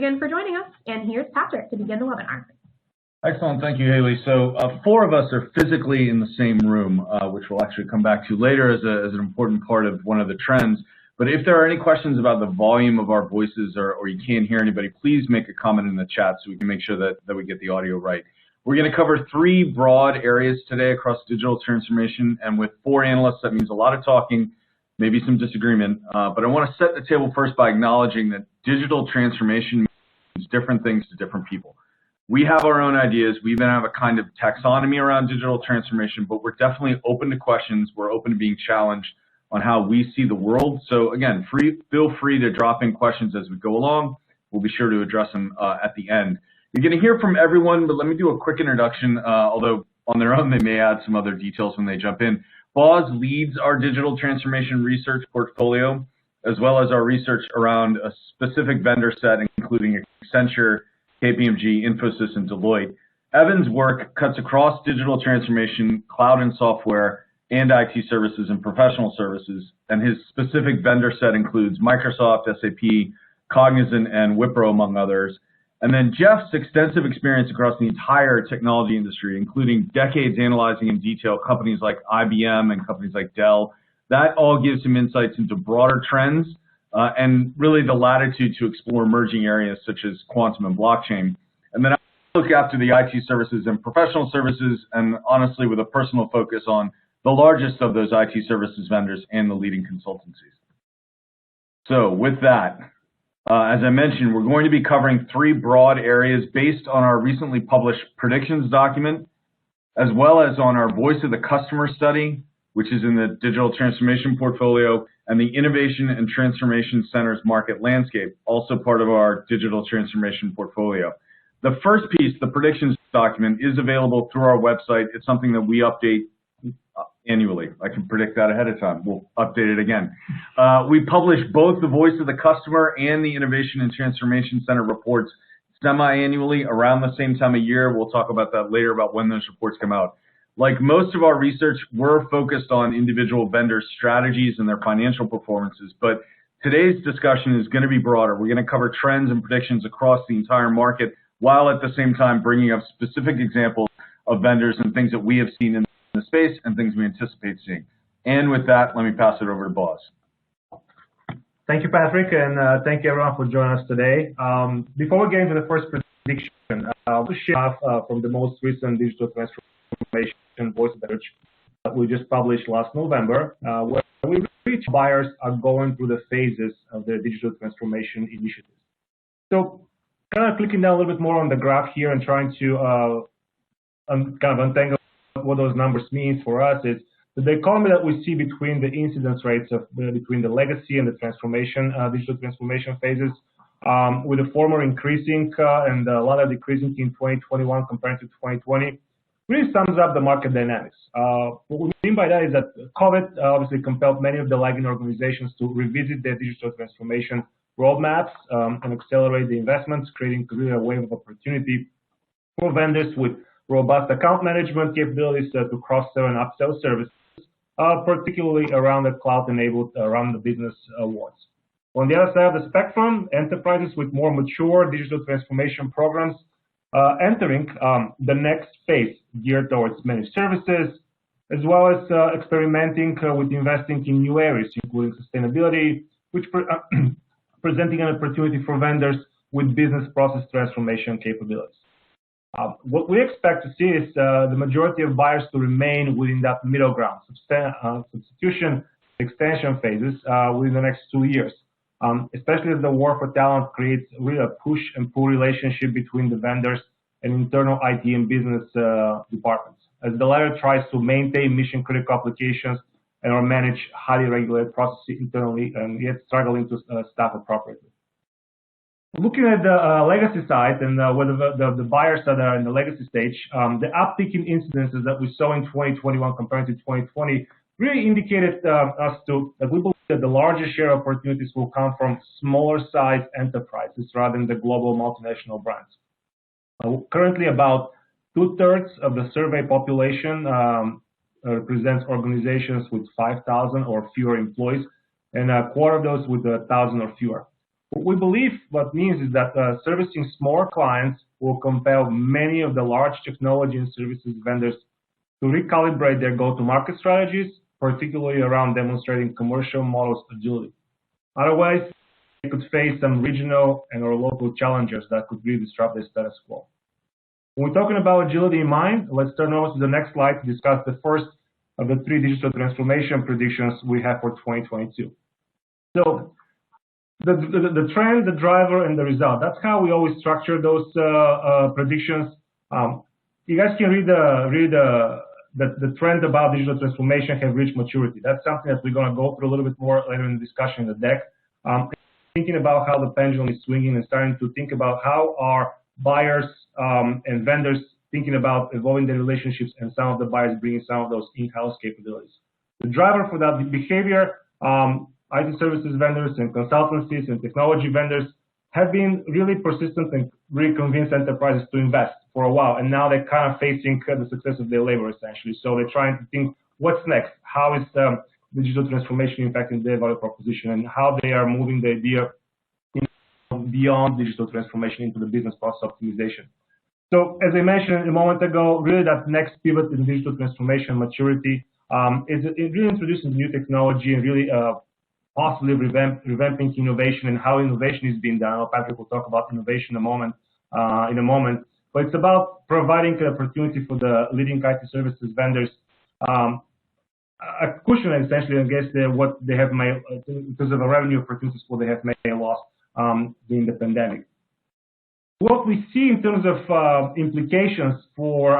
Again for joining us, and here's Patrick to begin the webinar. Excellent, thank you, Haley. So 4 of us are physically in the same room, which we'll actually come back to later as an important part of one of the trends. But if there are any questions about the volume of our voices or you can't hear anybody, please make a comment in the chat so we can make sure that we get the audio right. We're going to cover 3 broad areas today across digital transformation, and with 4 analysts, that means a lot of talking, maybe some disagreement. But I want to set the table first by acknowledging that digital transformation means different things to different people. We have our own ideas. We even have a kind of taxonomy around digital transformation, but we're definitely open to questions. We're open to being challenged on how we see the world. So again, feel free to drop in questions as we go along. We'll be sure to address them at the end. You're going to hear from everyone, but let me do a quick introduction, although on their own they may add some other details when they jump in. Boz leads our digital transformation research portfolio, as well as our research around a specific vendor set, including Accenture, KPMG, Infosys, and Deloitte. Evan's work cuts across digital transformation, cloud and software, and IT services and professional services, and his specific vendor set includes Microsoft, SAP, Cognizant, and Wipro, among others. And then Geoff's extensive experience across the entire technology industry, including decades analyzing in detail companies like IBM and companies like Dell. That all gives him insights into broader trends and really the latitude to explore emerging areas such as quantum and blockchain. And then I look after the IT services and professional services, and honestly with a personal focus on the largest of those IT services vendors and the leading consultancies. So with that, as I mentioned, we're going to be covering 3 broad areas based on our recently published predictions document, as well as on our Voice of the Customer study, which is in the Digital Transformation portfolio, and the Innovation and Transformation Center's Market Landscape, also part of our Digital Transformation portfolio. The first piece, the predictions document, is available through our website. It's something that we update annually. I can predict that ahead of time. We'll update it again. We publish both the Voice of the Customer and the Innovation and Transformation Center reports semi-annually around the same time of year. We'll talk about that later, about when those reports come out. Like most of our research, we're focused on individual vendor strategies and their financial performances, but today's discussion is going to be broader. We're going to cover trends and predictions across the entire market, while at the same time bringing up specific examples of vendors and things that we have seen in the space and things we anticipate seeing. And with that, let me pass it over to Boz. Thank you, Patrick, and thank you everyone for joining us today. Before we get into the first prediction, I'll share from the most recent digital transformation voice research that we just published last November, where we reach buyers are going through the phases of their digital transformation initiatives. So kind of clicking down a little bit more on the graph here and trying to kind of untangle what those numbers mean for us is the dichotomy that we see between the incidence rates of between the legacy and the transformation, digital transformation phases, with the former increasing and a lot of decreasing in 2021 compared to 2020, really sums up the market dynamics. What we mean by that is that COVID obviously compelled many of the lagging organizations to revisit their digital transformation roadmaps and accelerate the investments, creating really a wave of opportunity for vendors with robust account management capabilities to cross-sell and upsell services, particularly around the cloud-enabled, around the business awards. On the other side of the spectrum, enterprises with more mature digital transformation programs entering the next phase geared towards managed services, as well as experimenting with investing in new areas, including sustainability, which presenting an opportunity for vendors with business process transformation capabilities. What we expect to see is the majority of buyers to remain within that middle ground, substitution, extension phases within the next 2 years, especially as the war for talent creates really a push and pull relationship between the vendors and internal IT and business departments, as the latter tries to maintain mission-critical applications and or manage highly regulated processes internally and yet struggling to staff appropriately. Looking at the legacy side and whether the buyers that are in the legacy stage, the uptick in incidences that we saw in 2021 compared to 2020 really indicated us to that we believe that the largest share of opportunities will come from smaller size enterprises rather than the global multinational brands. Currently, about 2/3 of the survey population represents organizations with 5,000 or fewer employees, and a quarter of those with 1,000 or fewer. What we believe what means is that servicing smaller clients will compel many of the large technology and services vendors to recalibrate their go-to-market strategies, particularly around demonstrating commercial models agility. Otherwise, they could face some regional and or local challenges that could really disrupt their status quo. When we're talking about agility in mind, let's turn over to the next slide to discuss the first of the 3 digital transformation predictions we have for 2022. So the trend, the driver, and the result. That's how we always structure those predictions. You guys can read the trend about digital transformation have reached maturity. That's something that we're going to go through a little bit more later in the discussion in the deck. Thinking about how the pendulum is swinging and starting to think about how our buyers and vendors thinking about evolving their relationships, and some of the buyers bringing some of those in-house capabilities. The driver for that behavior, IT services vendors and consultancies and technology vendors have been really persistent and really convinced enterprises to invest for a while, and now they're kind of facing the success of their labor, essentially. So they're trying to think, what's next? How is digital transformation impacting their value proposition, and how they are moving the idea beyond digital transformation into the business process optimization. So as I mentioned a moment ago, really that next pivot in digital transformation maturity is it really introducing new technology and really possibly revamping innovation and how innovation is being done. Patrick will talk about innovation in a moment. But it's about providing an opportunity for the leading IT services vendors a cushion, essentially, against what they have made because of the revenue opportunities what they have made lost during the pandemic. What we see in terms of implications for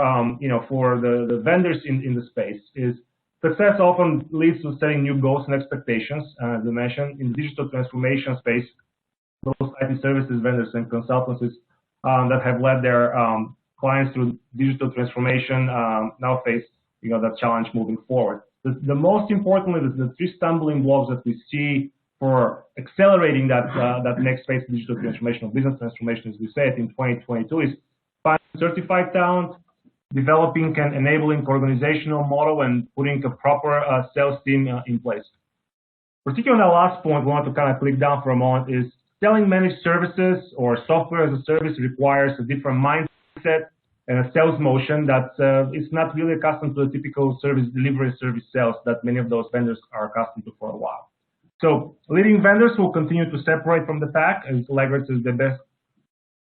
for the vendors in the space is success often leads to setting new goals and expectations. As I mentioned, in the digital transformation space, those IT services vendors and consultancies that have led their clients through digital transformation now face that challenge moving forward. The most importantly, the 3 stumbling blocks that we see for accelerating that next phase of digital transformation, or business transformation, as we say it in 2022, is finding certified talent, developing and enabling organizational model, and putting a proper sales team in place. Particularly on that last point, we want to kind of click down for a moment, is selling managed services or software as a service requires a different mindset and a sales motion that is not really accustomed to the typical service delivery, service sales that many of those vendors are accustomed to for a while. So leading vendors will continue to separate from the pack as laggards is the best,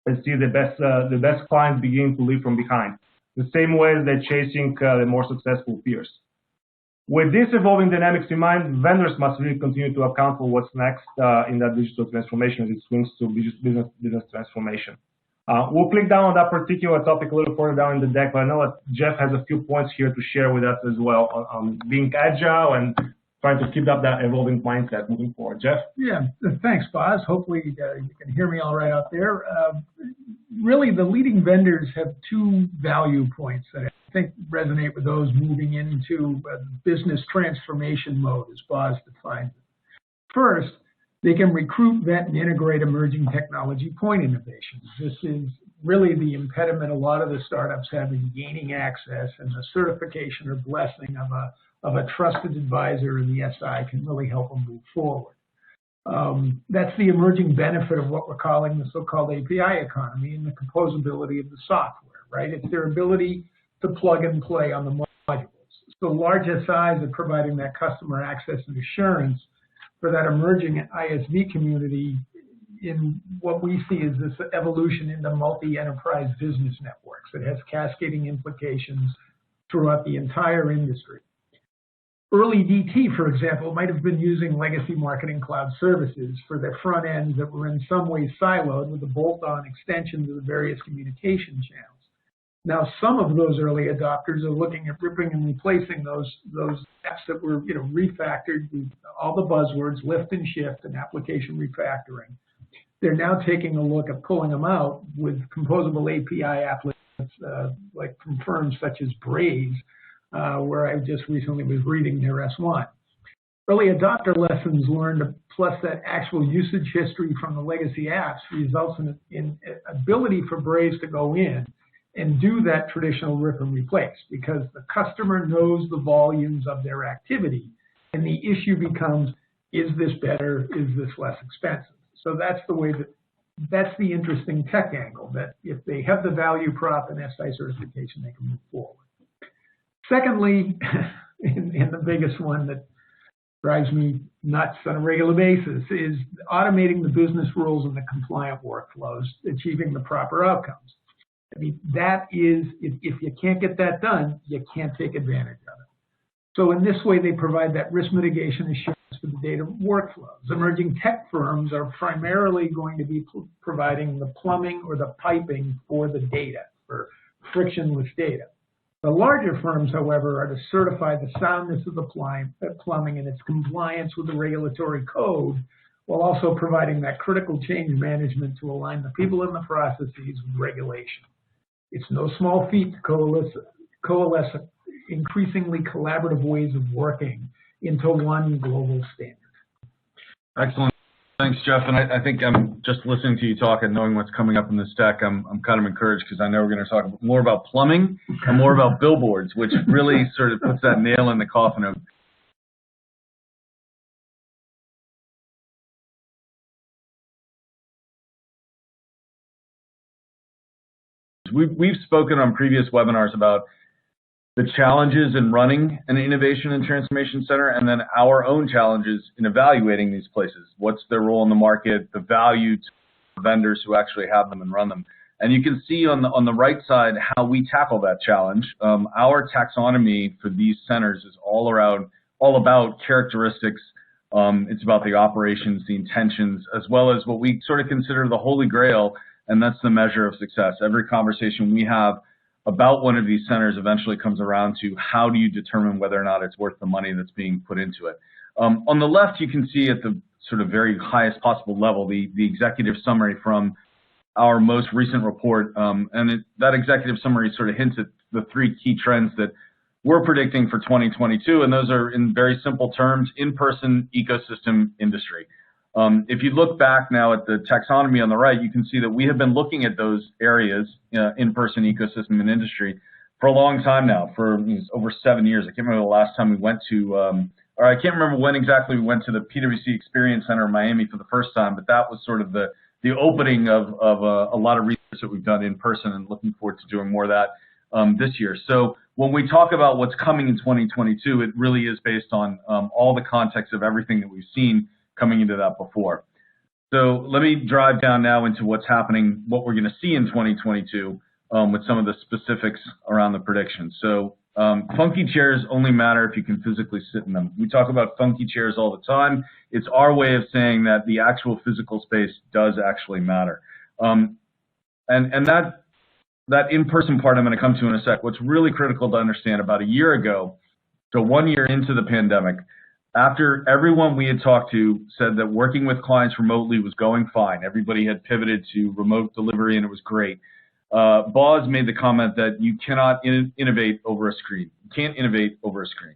and see the best clients begin to leave from behind. The same way as they're chasing the more successful peers. With this evolving dynamics in mind, vendors must really continue to account for what's next in that digital transformation as it swings to business transformation. We'll click down on that particular topic a little further down in the deck, but I know that Geoff has a few points here to share with us as well on being agile and trying to keep up that evolving mindset moving forward. Geoff? Yeah, thanks, Boz. Hopefully you can hear me all right out there. Really, the leading vendors have 2 value points that I think resonate with those moving into business transformation mode, as Boz defined it. First, they can recruit, vet, and integrate emerging technology point innovations. This is really the impediment a lot of the startups have in gaining access, and the certification or blessing of a trusted advisor in the SI can really help them move forward. That's the emerging benefit of what we're calling the so-called API economy and the composability of the software, right? It's their ability to plug and play on the modules. So large SIs are providing that customer access and assurance for that emerging ISV community in what we see as this evolution into multi-enterprise business networks that has cascading implications throughout the entire industry. Early DT, for example, might have been using legacy marketing cloud services for their front ends that were in some ways siloed with the bolt-on extensions of the various communication channels. Now, some of those early adopters are looking at ripping and replacing those apps that were refactored with all the buzzwords, lift and shift, and application refactoring. They're now taking a look at pulling them out with composable API applets like from firms such as Braze, where I just recently was reading their S1. Early adopter lessons learned, plus that actual usage history from the legacy apps, results in ability for Braze to go in and do that traditional rip and replace, because the customer knows the volumes of their activity, and the issue becomes, is this better, is this less expensive? So that's the way that's the interesting tech angle, that if they have the value prop and SI certification, they can move forward. Secondly, and the biggest one that drives me nuts on a regular basis, is automating the business rules and the compliant workflows, achieving the proper outcomes. I mean, that is, if you can't get that done, you can't take advantage of it. So in this way, they provide that risk mitigation assurance for the data workflows. Emerging tech firms are primarily going to be providing the plumbing or the piping for the data, for frictionless data. The larger firms, however, are to certify the soundness of the plumbing and its compliance with the regulatory code, while also providing that critical change management to align the people and the processes with regulation. It's no small feat to coalesce increasingly collaborative ways of working into one global standard. Excellent. Thanks, Geoff. And I think I'm just listening to you talk and knowing what's coming up in this deck, I'm kind of encouraged, because I know we're going to talk more about plumbing and more about billboards, which really sort of puts that nail in the coffin of We've spoken on previous webinars about the challenges in running an innovation and transformation center, and then our own challenges in evaluating these places. What's their role in the market, the value to vendors who actually have them and run them. And you can see on the right side how we tackle that challenge. Our taxonomy for these centers is all about characteristics. It's about the operations, the intentions, as well as what we sort of consider the holy grail, and that's the measure of success. Every conversation we have about one of these centers eventually comes around to how do you determine whether or not it's worth the money that's being put into it. On the left, you can see at the sort of very highest possible level the executive summary from our most recent report, that executive summary sort of hints at the three key trends that we're predicting for 2022, and those are, in very simple terms, in-person, ecosystem, industry. If you look back now at the taxonomy on the right, you can see that we have been looking at those areas, in-person, ecosystem, and industry, for a long time now, for over 7 years. I can't remember the last time we went to, or I can't remember when exactly we went to the PwC Experience Center in Miami for the first time, but that was sort of the opening of a lot of research that we've done in person, and looking forward to doing more of that this year. So when we talk about what's coming in 2022, it really is based on all the context of everything that we've seen coming into that before. So let me drive down now into what's happening, what we're going to see in 2022 with some of the specifics around the predictions. So funky chairs only matter if you can physically sit in them. We talk about funky chairs all the time. It's our way of saying that the actual physical space does actually matter. And that in-person part I'm going to come to in a sec. What's really critical to understand, about a year ago, so 1 year into the pandemic, after everyone we had talked to said that working with clients remotely was going fine, everybody had pivoted to remote delivery and it was great, Boz made the comment that you cannot innovate over a screen. You can't innovate over a screen.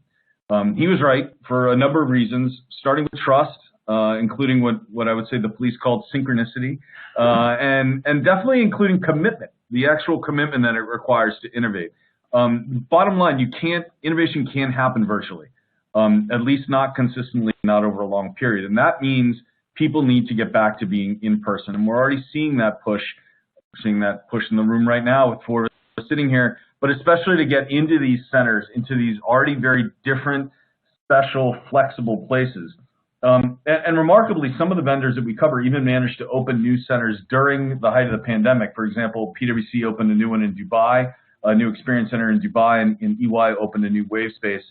He was right for a number of reasons, starting with trust, including what I would say the police called synchronicity, and definitely including commitment, the actual commitment that it requires to innovate. Bottom line, innovation can't happen virtually. At least not consistently, not over a long period. And that means people need to get back to being in person. And we're already seeing that push. We're seeing that push in the room right now with four of us sitting here, but especially to get into these centers, into these already very different, special, flexible places. And remarkably, some of the vendors that we cover even managed to open new centers during the height of the pandemic. For example, PwC opened a new one in Dubai, a new experience center in Dubai, and EY opened a new wave space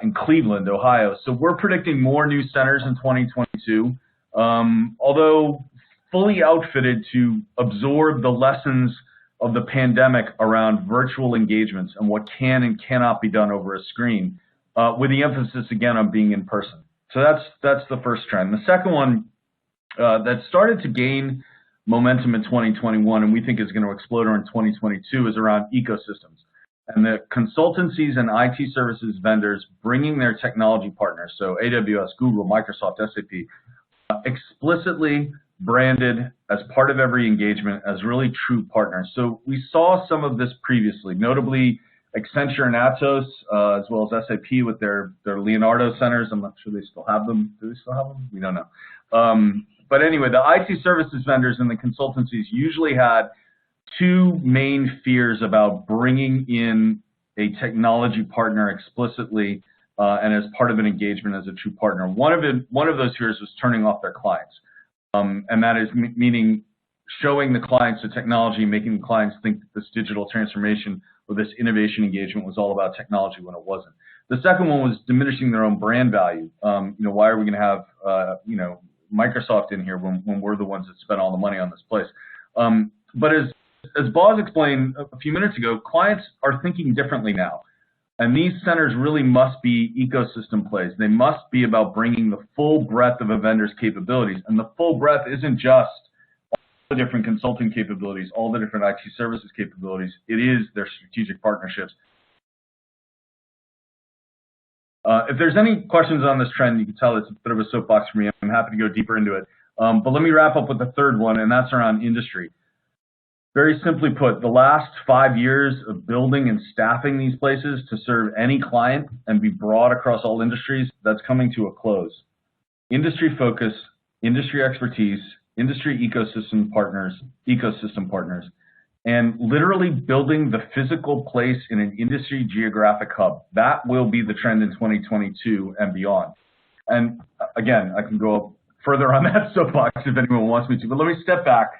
in Cleveland, Ohio. So we're predicting more new centers in 2022, although fully outfitted to absorb the lessons of the pandemic around virtual engagements and what can and cannot be done over a screen, with the emphasis again on being in person. So that's the first trend. The second one that started to gain momentum in 2021 and we think is going to explode in 2022 is around ecosystems. And the consultancies and IT services vendors bringing their technology partners, so AWS, Google, Microsoft, SAP, explicitly branded as part of every engagement as really true partners. So we saw some of this previously, notably Accenture and Atos, as well as SAP with their Leonardo centers. I'm not sure they still have them. Do they still have them? We don't know. But anyway, the IT services vendors and the consultancies usually had two main fears about bringing in a technology partner explicitly and as part of an engagement as a true partner. One of those fears was turning off their clients, and that is meaning showing the clients the technology, making the clients think that this digital transformation or this innovation engagement was all about technology when it wasn't. The second one was diminishing their own brand value. Why are we going to have Microsoft in here when we're the ones that spent all the money on this place? But as Boz explained a few minutes ago, clients are thinking differently now. And these centers really must be ecosystem plays. They must be about bringing the full breadth of a vendor's capabilities. And the full breadth isn't just all the different consulting capabilities, all the different IT services capabilities. It is their strategic partnerships. If there's any questions on this trend, you can tell it's a bit of a soapbox for me. I'm happy to go deeper into it. But let me wrap up with the third one, and that's around industry. Very simply put, the last 5 years of building and staffing these places to serve any client and be broad across all industries, that's coming to a close. Industry focus, industry expertise, industry ecosystem partners, and literally building the physical place in an industry geographic hub. That will be the trend in 2022 and beyond. And again, I can go further on that soapbox if anyone wants me to, but let me step back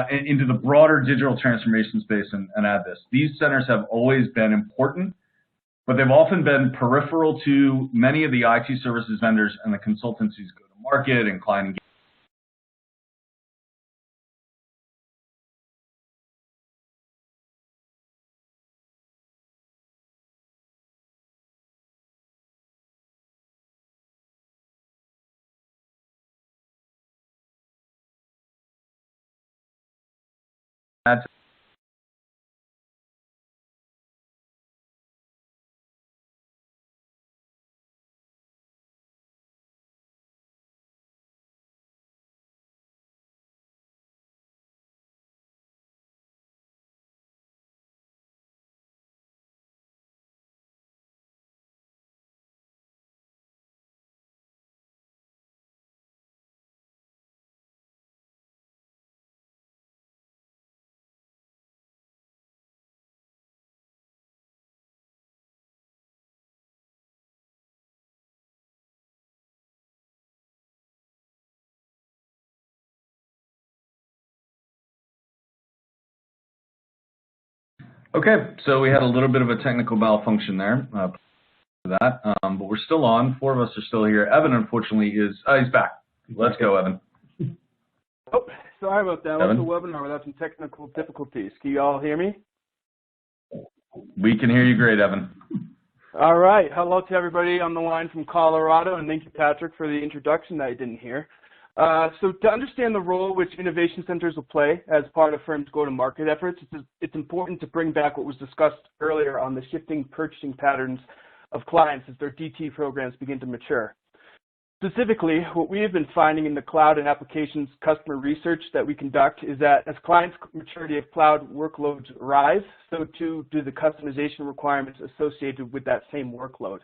into the broader digital transformation space and add this. These centers have always been important, but they've often been peripheral to many of the IT services vendors and the consultancies go to market and client engagement. Okay, so we had a little bit of a technical malfunction there for that, but we're still on. 4 of us are still here. Evan, unfortunately, he's back. Let's go, Evan. Oh, sorry about that. Evan? What's the webinar without some technical difficulties? Can you all hear me? We can hear you great, Evan. All right. Hello to everybody on the line from Colorado, and thank you, Patrick, for the introduction that I didn't hear. So to understand the role which innovation centers will play as part of firms' go-to-market efforts, it's important to bring back what was discussed earlier on the shifting purchasing patterns of clients as their DT programs begin to mature. Specifically, what we have been finding in the cloud and applications customer research that we conduct is that as clients' maturity of cloud workloads rise, so too do the customization requirements associated with that same workload.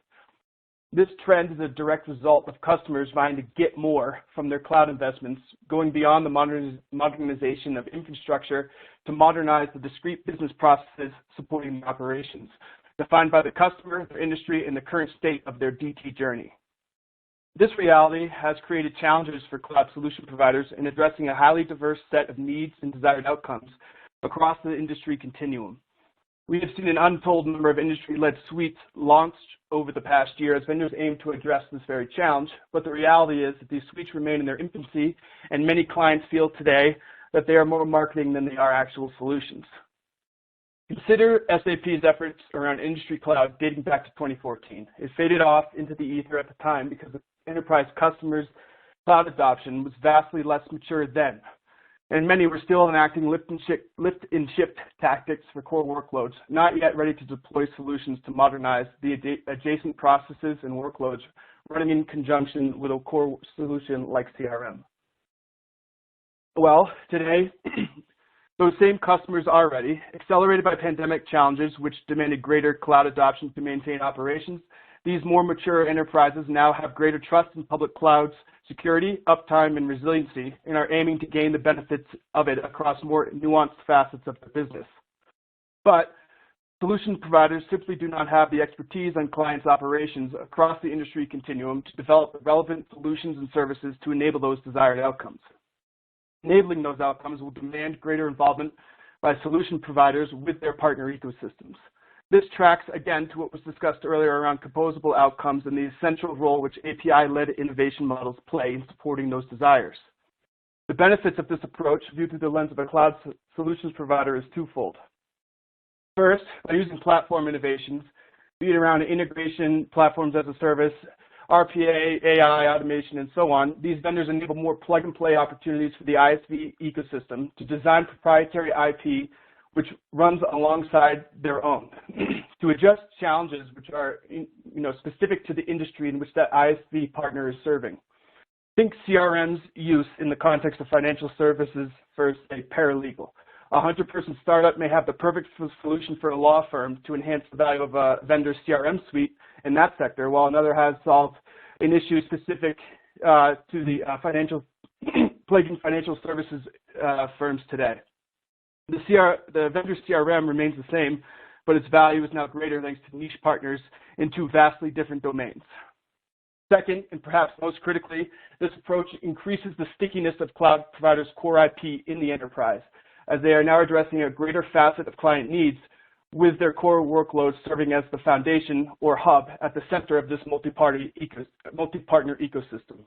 This trend is a direct result of customers vying to get more from their cloud investments, going beyond the modernization of infrastructure to modernize the discrete business processes supporting the operations, defined by the customer, their industry, and the current state of their DT journey. This reality has created challenges for cloud solution providers in addressing a highly diverse set of needs and desired outcomes across the industry continuum. We have seen an untold number of industry-led suites launched over the past year as vendors aim to address this very challenge, but the reality is that these suites remain in their infancy, and many clients feel today that they are more marketing than they are actual solutions. Consider SAP's efforts around industry cloud dating back to 2014. It faded off into the ether at the time because the enterprise customers' cloud adoption was vastly less mature then, and many were still enacting lift and shift tactics for core workloads, not yet ready to deploy solutions to modernize the adjacent processes and workloads running in conjunction with a core solution like CRM. Well, today, those same customers are ready, accelerated by pandemic challenges which demanded greater cloud adoption to maintain operations. These more mature enterprises now have greater trust in public cloud's security, uptime, and resiliency, and are aiming to gain the benefits of it across more nuanced facets of their business. But solution providers simply do not have the expertise on clients' operations across the industry continuum to develop relevant solutions and services to enable those desired outcomes. Enabling those outcomes will demand greater involvement by solution providers with their partner ecosystems. This tracks, again, to what was discussed earlier around composable outcomes and the essential role which API-led innovation models play in supporting those desires. The benefits of this approach, viewed through the lens of a cloud solutions provider, is twofold. First, by using platform innovations, be it around integration, platforms as a service, RPA, AI, automation, and so on, these vendors enable more plug-and-play opportunities for the ISV ecosystem to design proprietary IP which runs alongside their own, to adjust challenges which are specific to the industry in which that ISV partner is serving. Think CRM's use in the context of financial services for, say, paralegal. A 100-person startup may have the perfect solution for a law firm to enhance the value of a vendor's CRM suite in that sector, while another has solved an issue specific to the plaguing financial services firms today. The vendor's CRM remains the same, but its value is now greater thanks to niche partners in two vastly different domains. Second, and perhaps most critically, this approach increases the stickiness of cloud providers' core IP in the enterprise, as they are now addressing a greater facet of client needs with their core workloads serving as the foundation or hub at the center of this multi-partner ecosystem.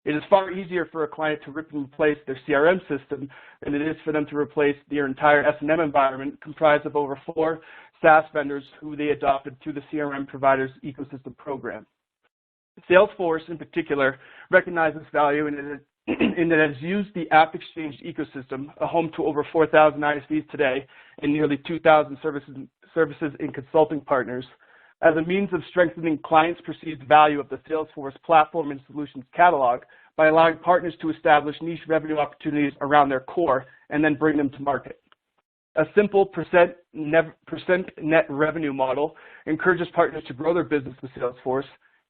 It is far easier for a client to rip and replace their CRM system than it is for them to replace their entire S&M environment comprised of over 4 SaaS vendors who they adopted through the CRM provider's ecosystem program. Salesforce, in particular, recognizes value in that it has used the AppExchange ecosystem, a home to over 4,000 ISVs today and nearly 2,000 services and consulting partners, as a means of strengthening clients' perceived value of the Salesforce platform and solutions catalog by allowing partners to establish niche revenue opportunities around their core and then bring them to market. A simple percent net revenue model encourages partners to grow their business with Salesforce,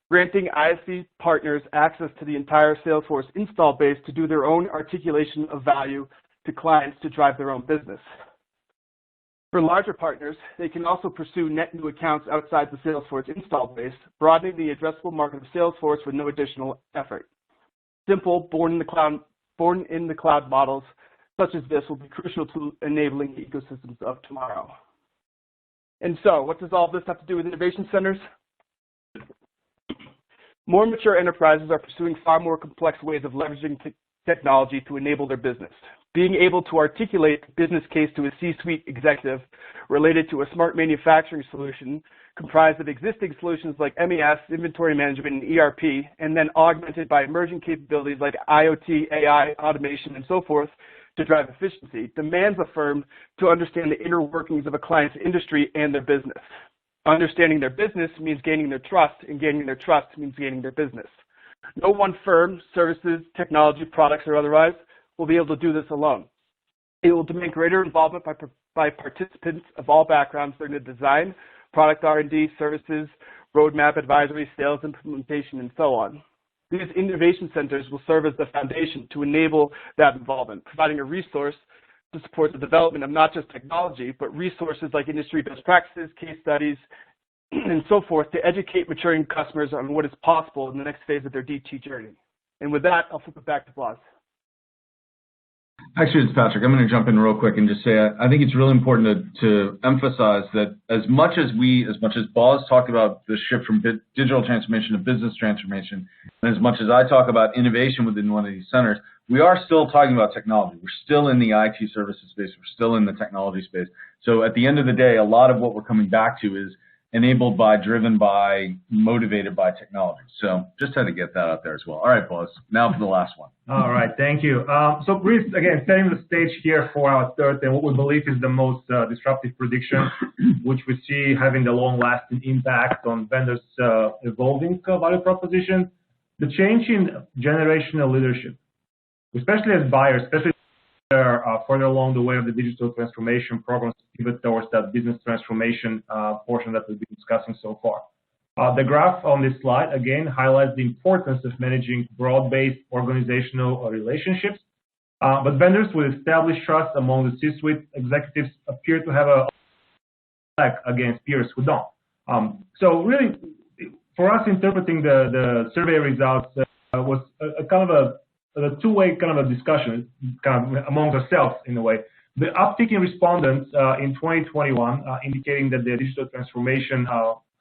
granting ISV partners access to the entire Salesforce install base to do their own articulation of value to clients to drive their own business. For larger partners, they can also pursue net new accounts outside the Salesforce install base, broadening the addressable market of Salesforce with no additional effort. Simple, born in the cloud models such as this will be crucial to enabling the ecosystems of tomorrow. And so, what does all this have to do with innovation centers? More mature enterprises are pursuing far more complex ways of leveraging technology to enable their business. Being able to articulate the business case to a C-suite executive related to a smart manufacturing solution comprised of existing solutions like MES, inventory management, and ERP, and then augmented by emerging capabilities like IoT, AI, automation, and so forth to drive efficiency, demands a firm to understand the inner workings of a client's industry and their business. Understanding their business means gaining their trust, and gaining their trust means gaining their business. No one firm, services, technology, products, or otherwise will be able to do this alone. It will demand greater involvement by participants of all backgrounds during the design, product R&D, services, roadmap advisory, sales implementation, and so on. These innovation centers will serve as the foundation to enable that involvement, providing a resource to support the development of not just technology, but resources like industry best practices, case studies, and so forth to educate maturing customers on what is possible in the next phase of their DT journey. And with that, I'll flip it back to Boz. Actually, it's Patrick. I'm going to jump in real quick and just say I think it's really important to emphasize that as much as Boz talked about the shift from digital transformation to business transformation, and as much as I talk about innovation within one of these centers, we are still talking about technology. We're still in the IT services space. We're still in the technology space. So at the end of the day, a lot of what we're coming back to is enabled by, driven by, motivated by technology. So just had to get that out there as well. All right, Boz, now for the last one. All right, thank you. So Chris, again, setting the stage here for our third and what we believe is the most disruptive prediction, which we see having the long-lasting impact on vendors' evolving value proposition, the change in generational leadership, especially as buyers, especially further along the way of the digital transformation programs pivot towards that business transformation portion that we've been discussing so far. The graph on this slide, again, highlights the importance of managing broad-based organizational relationships. But vendors with established trust among the C-suite executives appear to have a lag against peers who don't. So really, for us, interpreting the survey results was a kind of a two-way kind of a discussion, kind of among ourselves in a way. The uptick in respondents in 2021, indicating that the digital transformation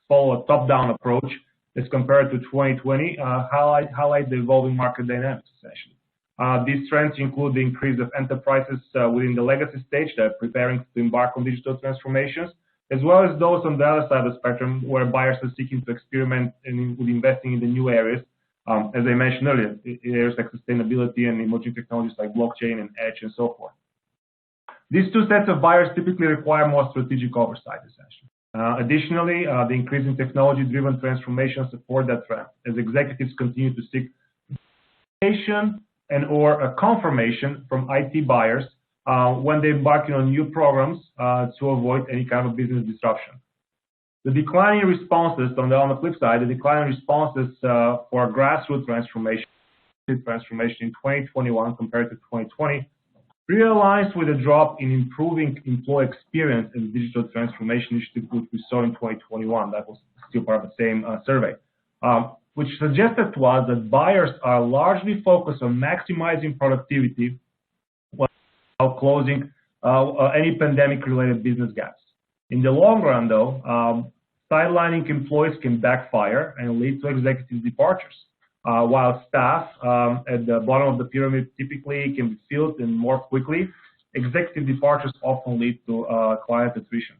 follow a top-down approach as compared to 2020, highlight the evolving market dynamics, essentially. These trends include the increase of enterprises within the legacy stage that are preparing to embark on digital transformations, as well as those on the other side of the spectrum where buyers are seeking to experiment with investing in the new areas. As I mentioned earlier, areas like sustainability and emerging technologies like blockchain and edge and so forth. These two sets of buyers typically require more strategic oversight, essentially. Additionally, the increase in technology-driven transformation support that trend as executives continue to seek verification and or a confirmation from IT buyers when they're embarking on new programs to avoid any kind of business disruption. The declining responses, on the flip side, the declining responses for grassroots transformation in 2021 compared to 2020 realized with a drop in improving employee experience in the digital transformation initiative, which we saw in 2021. That was still part of the same survey, which suggested to us that buyers are largely focused on maximizing productivity while closing any pandemic-related business gaps. In the long run, though, sidelining employees can backfire and lead to executive departures. While staff at the bottom of the pyramid typically can be filled in more quickly, executive departures often lead to client attrition.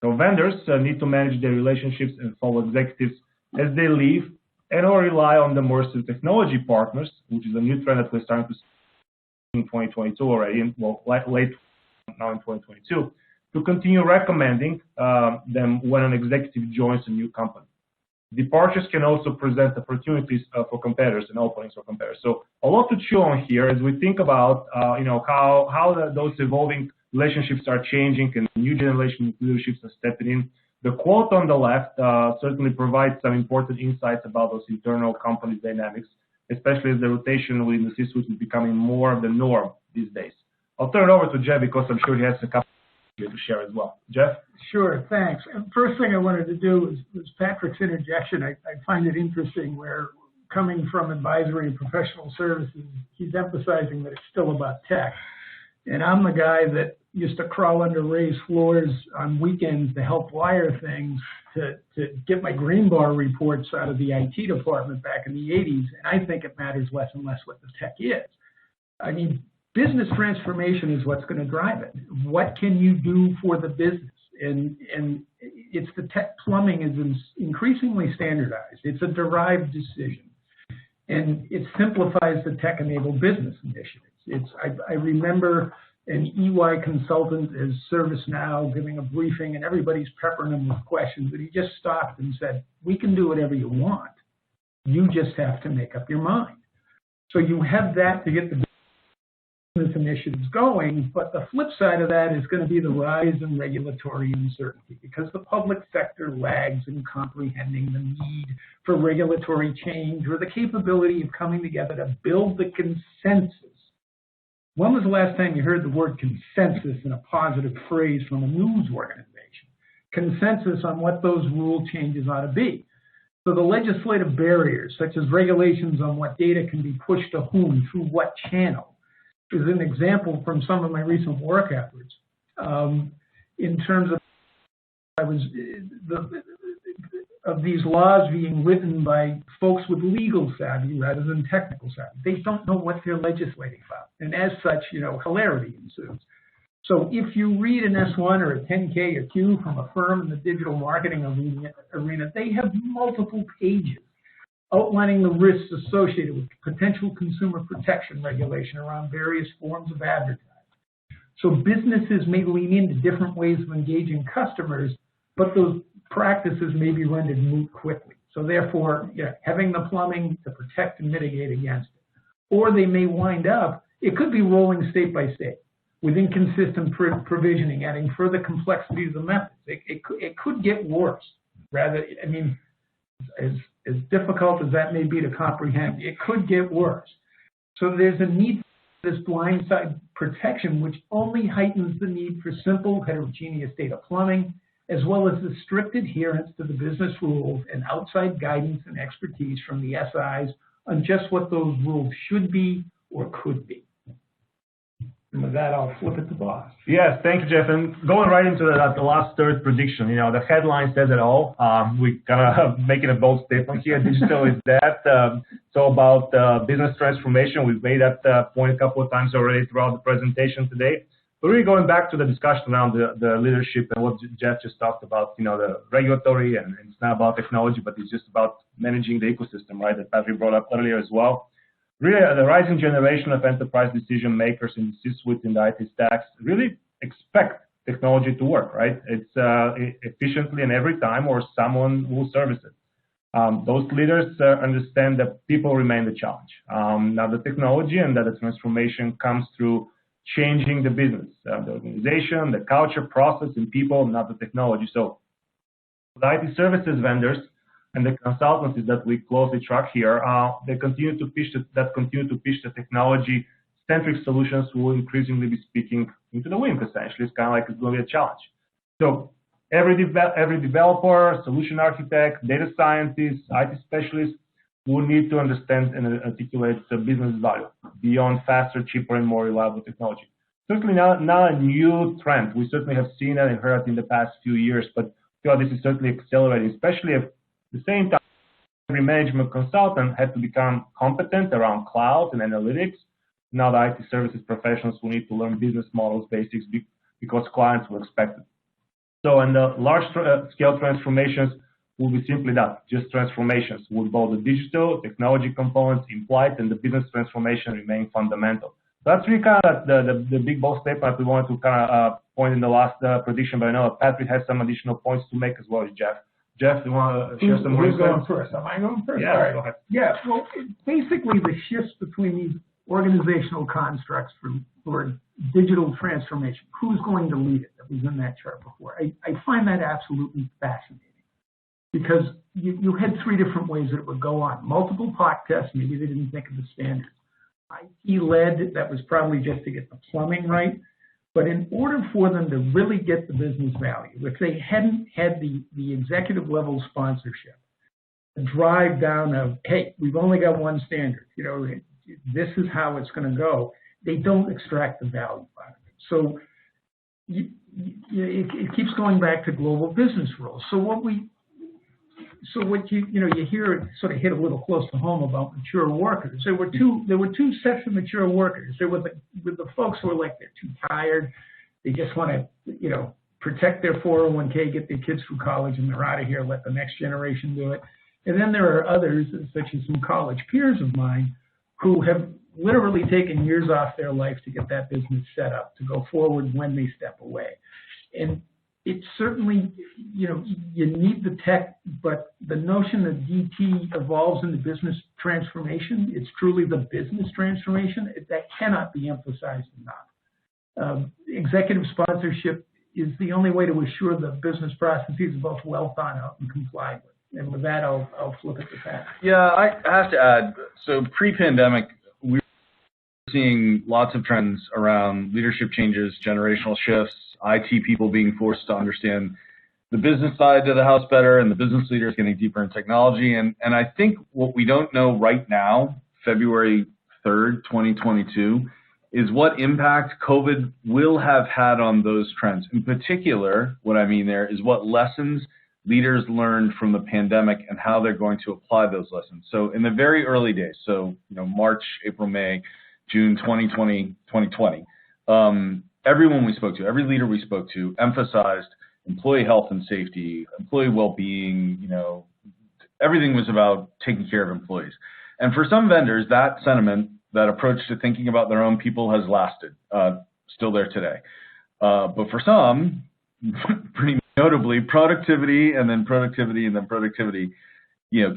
So vendors need to manage their relationships and follow executives as they leave and or rely on the immersive technology partners, which is a new trend that we're starting to see in 2022 already, and well, late now in 2022, to continue recommending them when an executive joins a new company. Departures can also present opportunities for competitors and openings for competitors. So a lot to chew on here as we think about how those evolving relationships are changing and new generation leaderships are stepping in. The quote on the left certainly provides some important insights about those internal company dynamics, especially as the rotation within the C-suite is becoming more of the norm these days. I'll turn it over to Geoff because I'm sure he has a couple to share as well. Geoff? Sure, thanks. And first thing I wanted to do was Patrick's interjection. I find it interesting where, coming from advisory and professional services, he's emphasizing that it's still about tech. And I'm the guy that used to crawl under raised floors on weekends to help wire things to get my green bar reports out of the IT department back in the 80s. And I think it matters less and less what the tech is. I mean, business transformation is what's going to drive it. What can you do for the business? And it's the tech plumbing is increasingly standardized. It's a derived decision. And it simplifies the tech-enabled business initiatives. I remember an EY consultant as ServiceNow giving a briefing, and everybody's peppering him with questions, but he just stopped and said, we can do whatever you want. You just have to make up your mind. So you have that to get the business initiatives going, but the flip side of that is going to be the rise in regulatory uncertainty because the public sector lags in comprehending the need for regulatory change or the capability of coming together to build the consensus. When was the last time you heard the word consensus in a positive phrase from a news organization? Consensus on what those rule changes ought to be. So the legislative barriers, such as regulations on what data can be pushed to whom, through what channel, is an example from some of my recent work efforts. In terms of these laws being written by folks with legal savvy rather than technical savvy. They don't know what they're legislating about. And as such, hilarity ensues. So if you read an S1 or a 10K or Q from a firm in the digital marketing arena, they have multiple pages outlining the risks associated with potential consumer protection regulation around various forms of advertising. So businesses may lean into different ways of engaging customers, but those practices may be rendered moot quickly. So therefore, having the plumbing to protect and mitigate against it. Or they may wind up, it could be rolling state by state with inconsistent provisioning, adding further complexity to the methods. It could get worse. as difficult as that may be to comprehend, it could get worse. So there's a need for this blindside protection, which only heightens the need for simple heterogeneous data plumbing, as well as the strict adherence to the business rules and outside guidance and expertise from the SIs on just what those rules should be or could be. And with that, I'll flip it to Boz. Yes, thank you, Geoff. And going right into the last third prediction, the headline says it all. We kind of making a bold statement here. Digital is that. It's all about business transformation. We've made that point a couple of times already throughout the presentation today. But really going back to the discussion around the leadership and what Geoff just talked about, the regulatory, and it's not about technology, but it's just about managing the ecosystem, right, that Patrick brought up earlier as well. Really, the rising generation of enterprise decision makers in the C-suite in the IT stacks really expect technology to work, right? It's efficiently and every time, or someone will service it. Those leaders understand that people remain the challenge. Now, the technology and that the transformation comes through changing the business, the organization, the culture, process, and people, not the technology. So the IT services vendors and the consultancies that we closely track here, they continue to push the technology-centric solutions will increasingly be speaking into the wind, essentially. It's kind of like it's going to be a challenge. So every developer, solution architect, data scientist, IT specialist will need to understand and articulate the business value beyond faster, cheaper, and more reliable technology. Certainly not a new trend. We certainly have seen that and heard it in the past few years, but this is certainly accelerating, especially if at the same time, every management consultant had to become competent around cloud and analytics. Now the IT services professionals will need to learn business models basics because clients will expect it. So, and the large-scale transformations will be simply that, just transformations, with both the digital, technology components implied, and the business transformation remain fundamental. That's really kind of the big bold statement we wanted to kind of point in the last prediction, but I know Patrick has some additional points to make as well as Geoff. Geoff, do you want to share some more? Who's going first? Am I going first? Yeah, all right. Go ahead. Yeah, well, basically the shifts between these organizational constructs for digital transformation, who's going to lead it? That was in that chart before. I find that absolutely fascinating because you had three different ways that it would go on. Multiple POC tests, maybe they didn't think of the standards. IT-led, that was probably just to get the plumbing right. But in order for them to really get the business value, if they hadn't had the executive level sponsorship, the drive down of, hey, we've only got one standard, this is how it's going to go, they don't extract the value out of it. So it keeps going back to global business rules. So what you hear it sort of hit a little close to home about mature workers. There were two sets of mature workers. There were the folks who are like they're too tired, they just want to protect their 401k, get their kids through college, and they're out of here. Let the next generation do it. And then there are others, such as some college peers of mine, who have literally taken years off their life to get that business set up to go forward when they step away. And it certainly, you need the tech, but the notion that DT evolves into business transformation, it's truly the business transformation, that cannot be emphasized enough. Executive sponsorship is the only way to assure the business processes are both well thought out and complied with. And with that, I'll flip it to Pat. Yeah, I have to add, so pre-pandemic, we were seeing lots of trends around leadership changes, generational shifts, IT people being forced to understand the business side of the house better, and the business leaders getting deeper in technology. And I think what we don't know right now, February 3rd, 2022, is what impact COVID will have had on those trends. In particular, what I mean there is what lessons leaders learned from the pandemic and how they're going to apply those lessons. So in the very early days, so March, April, May, June 2020, everyone we spoke to, every leader we spoke to emphasized employee health and safety, employee well-being, everything was about taking care of employees. And for some vendors, that sentiment, that approach to thinking about their own people has lasted, still there today. But for some, pretty notably, productivity and then productivity and then productivity,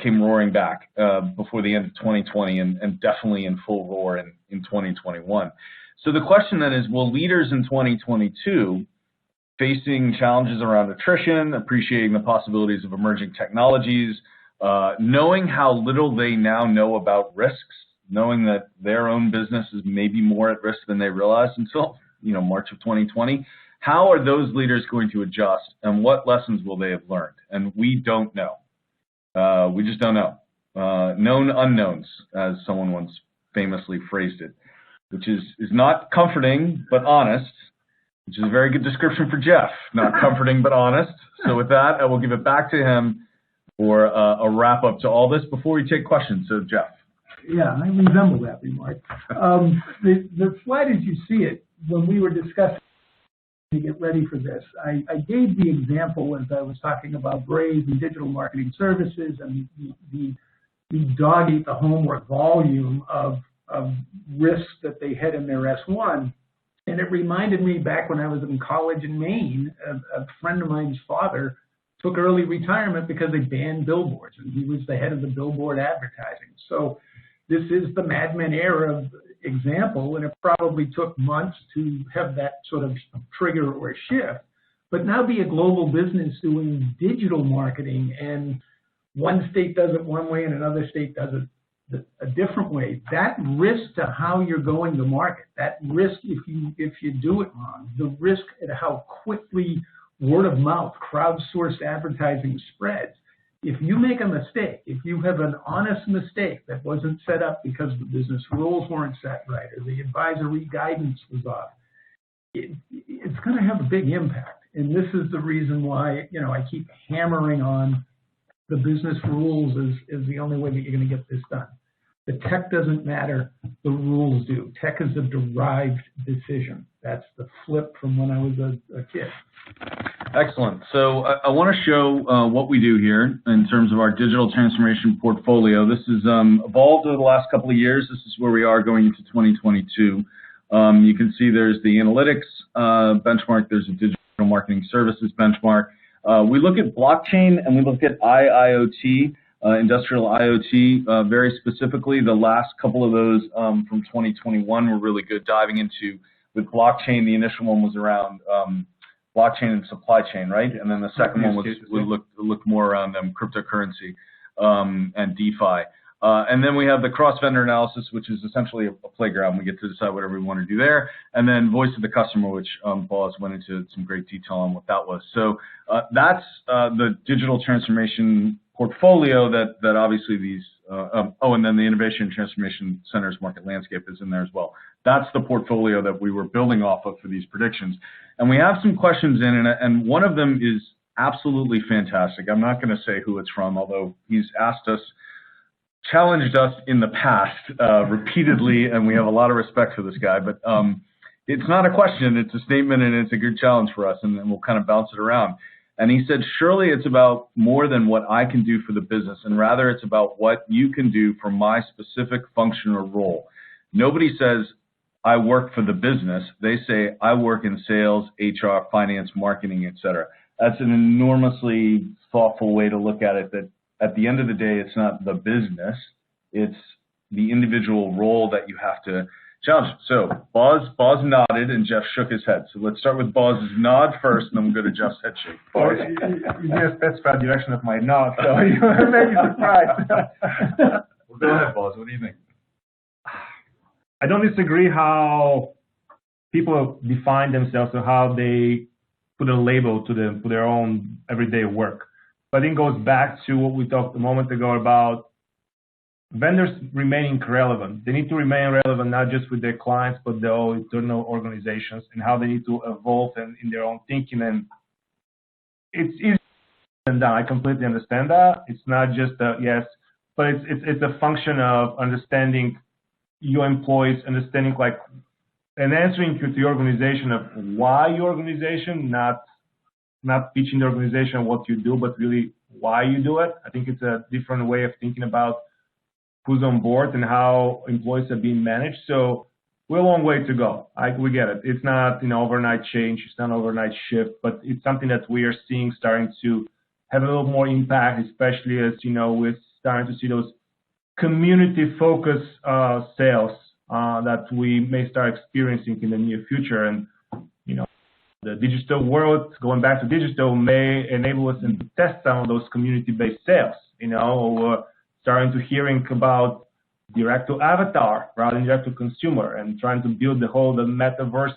came roaring back before the end of 2020 and definitely in full roar in 2021. So the question then is, will leaders in 2022, facing challenges around attrition, appreciating the possibilities of emerging technologies, knowing how little they now know about risks, knowing that their own business is maybe more at risk than they realized until, March of 2020. How are those leaders going to adjust, and what lessons will they have learned? And we don't know. We just don't know. Known unknowns, as someone once famously phrased it, which is not comforting but honest, which is a very good description for Geoff. Not comforting but honest. So with that, I will give it back to him for a wrap-up to all this before we take questions. So, Geoff. Yeah, I resemble that remark. The slide, as you see it, when we were discussing to get ready for this, I gave the example as I was talking about Braze and digital marketing services and the dog-eat-the-homework volume of risks that they had in their S1. And it reminded me back when I was in college in Maine, a friend of mine's father took early retirement because they banned billboards, and he was the head of the billboard advertising. So this is the Mad Men era example, and it probably took months to have that sort of trigger or shift. But now be a global business doing digital marketing, and one state does it one way and another state does it a different way. That risk to how you're going to market, that risk if you do it wrong, the risk at how quickly word of mouth, crowdsourced advertising spreads. If you make a mistake, if you have an honest mistake that wasn't set up because the business rules weren't set right or the advisory guidance was off, it's going to have a big impact. And this is the reason why, I keep hammering on the business rules is the only way that you're going to get this done. The tech doesn't matter, the rules do. Tech is a derived decision. That's the flip from when I was a kid. Excellent. So I want to show what we do here in terms of our digital transformation portfolio. This has evolved over the last couple of years. This is where we are going into 2022. You can see there's the analytics benchmark. There's a digital marketing services benchmark. We look at blockchain and we look at IIoT, industrial IoT, very specifically. The last couple of those from 2021 were really good diving into. With blockchain, the initial one was around blockchain and supply chain, right? And then the second one was look more around cryptocurrency and DeFi. And then we have the cross-vendor analysis, which is essentially a playground. We get to decide whatever we want to do there. And then voice of the customer, which Boz went into some great detail on what that was. So that's the digital transformation portfolio that obviously these, and then the Innovation and Transformation Center's market landscape is in there as well. That's the portfolio that we were building off of for these predictions. And we have some questions in, and one of them is absolutely fantastic. I'm not going to say who it's from, although he's challenged us in the past repeatedly, and we have a lot of respect for this guy. But it's not a question, it's a statement, and it's a good challenge for us, and we'll kind of bounce it around. And he said, surely it's about more than what I can do for the business, and rather it's about what you can do for my specific function or role. Nobody says, I work for the business. They say, I work in sales, HR, finance, marketing, etc. That's an enormously thoughtful way to look at it, that at the end of the day, it's not the business, it's the individual role that you have to challenge. So Boz nodded and Geoff shook his head. So let's start with Boz's nod first, and then we'll go to Geoff's head shake. Well, you just specified the direction of my nod, so you may be surprised. Well, go ahead, Boz. What do you think? I don't disagree how people define themselves or how they put a label to their own everyday work. But I think it goes back to what we talked a moment ago about vendors remaining relevant. They need to remain relevant not just with their clients, but their own internal organizations, and how they need to evolve in their own thinking. And it's easier than done. I completely understand that. It's not just a yes, but it's a function of understanding your employees, understanding and answering to your organization of why your organization, not teaching the organization what you do, but really why you do it. I think it's a different way of thinking about who's on board and how employees are being managed. So we're a long way to go. We get it. It's not overnight change. It's not an overnight shift, but it's something that we are seeing starting to have a little more impact, especially as we're starting to see those community-focused sales that we may start experiencing in the near future. And the digital world, going back to digital, may enable us to test some of those community-based sales, or starting to hearing about direct to avatar rather than direct to consumer, and trying to build the metaverse,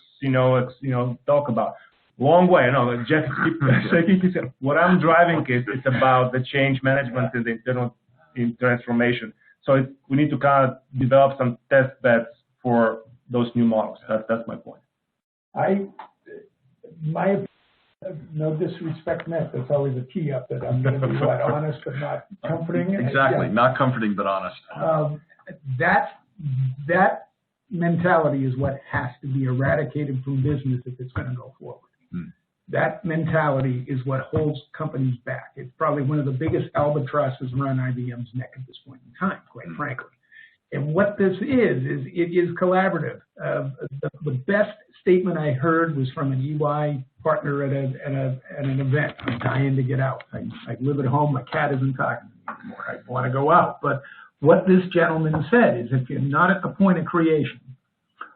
talk about. Long way, Geoff keeps saying, what I'm driving is it's about the change management and the internal transformation. So we need to kind of develop some test beds for those new models. That's my point. No disrespect meant, that's always a tee up that I'm going to be honest but not comforting. Exactly, not comforting but honest. That mentality is what has to be eradicated from business if it's going to go forward. That mentality is what holds companies back. It's probably one of the biggest albatrosses around IBM's neck at this point in time, quite frankly. And what this is it is collaborative. The best statement I heard was from an EY partner at an event. I'm dying to get out. I live at home. My cat isn't talking to me anymore. I want to go out. But what this gentleman said is if you're not at the point of creation